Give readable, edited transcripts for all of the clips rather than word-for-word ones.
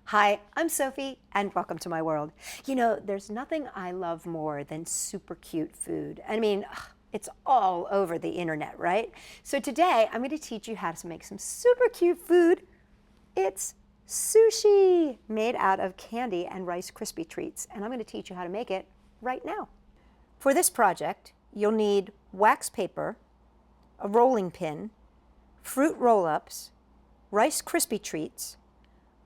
Hi, I'm Sophie, and welcome to my world. You know, there's nothing I love more than super cute food. I mean, it's all over the internet, right? So today, I'm going to teach you how to make some super cute food. It's sushi, made out of candy and Rice Krispie treats, and I'm going to teach you how to make it right now. For this project, you'll need wax paper, a rolling pin, fruit roll-ups, Rice Krispie treats,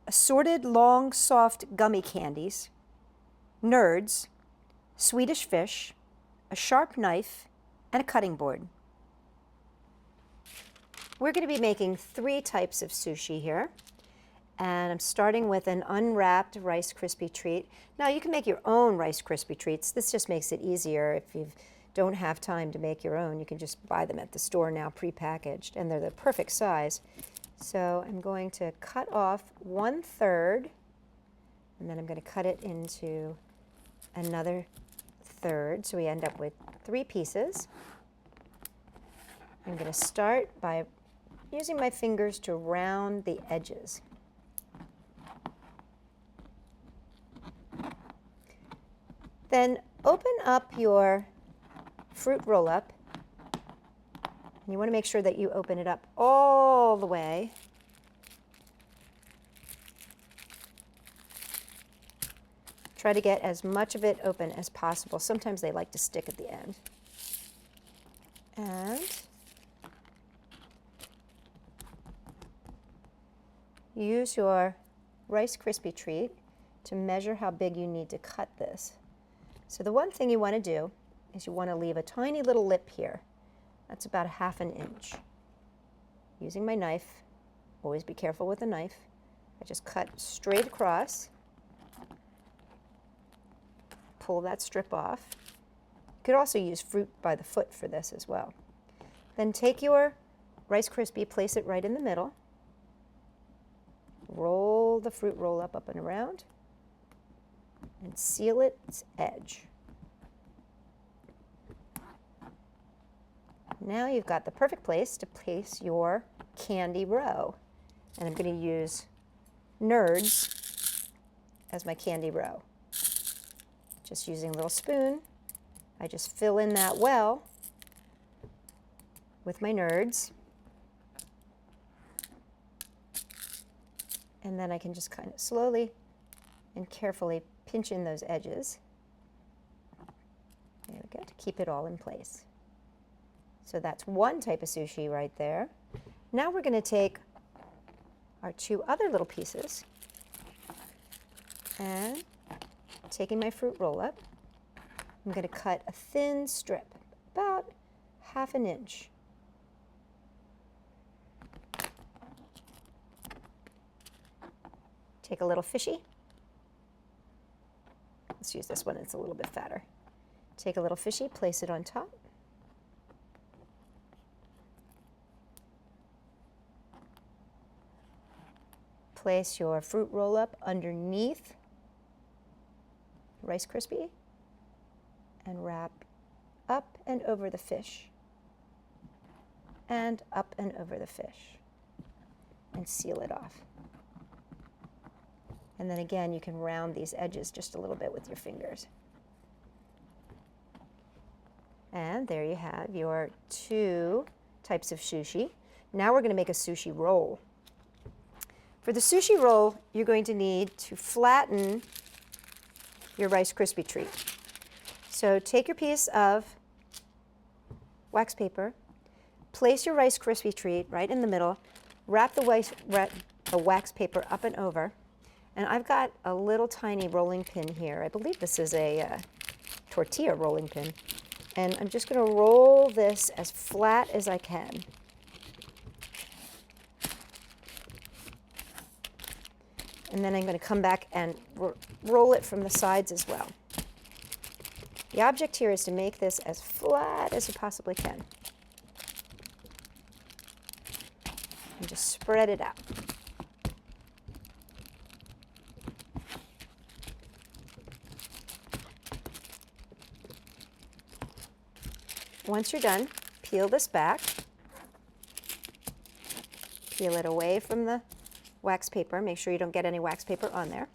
assorted long, soft gummy candies, nerds, Swedish fish, a sharp knife, and a cutting board. We're going to be making 3 types of sushi here. And I'm starting with an unwrapped Rice Krispie treat. Now you can make your own Rice Krispie treats. This just makes it easier. If you don't have time to make your own, you can just buy them at the store now prepackaged, and they're the perfect size. So I'm going to cut off 1/3, and then I'm going to cut it into another third, so we end up with 3 pieces. I'm going to start by using my fingers to round the edges. Then open up your fruit roll-up. You want to make sure that you open it up all the way. Try to get as much of it open as possible. Sometimes they like to stick at the end. And use your Rice Krispie treat to measure how big you need to cut this. So the one thing you want to do is you want to leave a tiny little lip here. That's about 1/2 inch. Using my knife, always be careful with the knife, I just cut straight across, pull that strip off. You could also use fruit by the foot for this as well. Then take your Rice Krispie, place it right in the middle, roll the fruit roll up and around, and seal its edge. Now you've got the perfect place to place your candy row. And I'm going to use nerds as my candy row. Just using a little spoon, I just fill in that well with my nerds. And then I can just kind of slowly and carefully pinch in those edges. There we go, to keep it all in place. So that's one type of sushi right there. Now we're going to take our 2 other little pieces, and taking my fruit roll-up, I'm going to cut a thin strip, about 1/2 inch. Take a little fishy. Let's use this one, it's a little bit fatter. Take a little fishy, place it on top. Place your fruit roll-up underneath Rice Krispie and wrap up and over the fish and up and over the fish and seal it off. And then again, you can round these edges just a little bit with your fingers. And there you have your 2 types of sushi. Now we're going to make a sushi roll. For the sushi roll, you're going to need to flatten your Rice Krispie treat. So take your piece of wax paper, place your Rice Krispie treat right in the middle, wrap the wax paper up and over, and I've got a little tiny rolling pin here. I believe this is a tortilla rolling pin. And I'm just going to roll this as flat as I can. And then I'm going to come back and roll it from the sides as well. The object here is to make this as flat as you possibly can. And just spread it out. Once you're done, peel this back. Peel it away from the wax paper. Make sure you don't get any wax paper on there.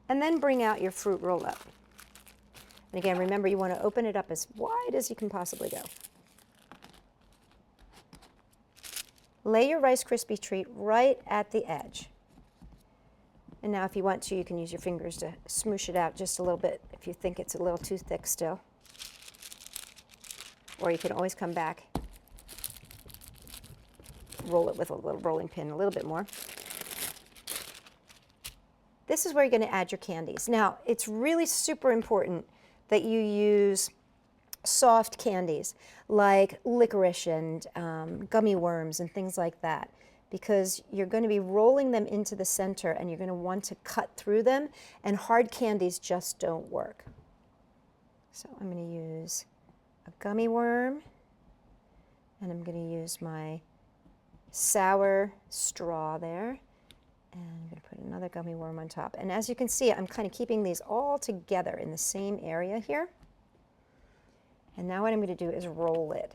And then bring out your fruit roll-up. And again, remember, you want to open it up as wide as you can possibly go. Lay your Rice Krispie treat right at the edge. And now if you want to, you can use your fingers to smoosh it out just a little bit if you think it's a little too thick still. Or you can always come back, roll it with a little rolling pin a little bit more. This is where you're going to add your candies. Now, it's really super important that you use soft candies like licorice and gummy worms and things like that, because you're going to be rolling them into the center and you're going to want to cut through them, and hard candies just don't work. So I'm going to use a gummy worm, and I'm going to use my sour straw there, and I'm going to put another gummy worm on top. And as you can see, I'm kind of keeping these all together in the same area here. And now what I'm going to do is roll it.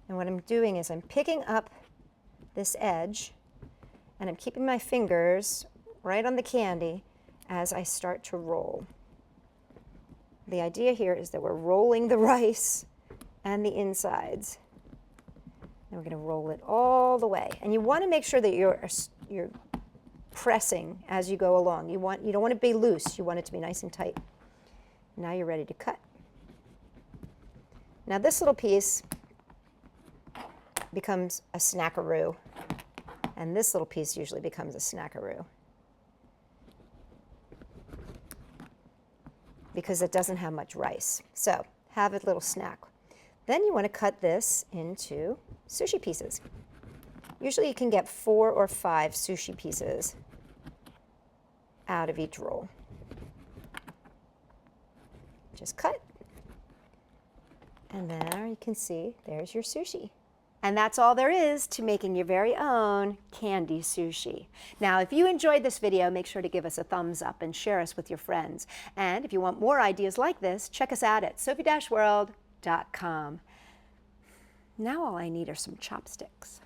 And what I'm doing is I'm picking up this edge, and I'm keeping my fingers right on the candy as I start to roll. The idea here is that we're rolling the rice and the insides. And we're going to roll it all the way. And you want to make sure that you're pressing as you go along. You don't want it to be loose. You want it to be nice and tight. Now you're ready to cut. Now this little piece becomes a snackaroo, and this little piece usually becomes a snackaroo because it doesn't have much rice. So have a little snack. Then you want to cut this into sushi pieces. Usually you can get 4 or 5 sushi pieces out of each roll. Just cut. And there you can see, there's your sushi. And that's all there is to making your very own candy sushi. Now, if you enjoyed this video, make sure to give us a thumbs up and share us with your friends. And if you want more ideas like this, check us out at Sophie-World.com. Now all I need are some chopsticks.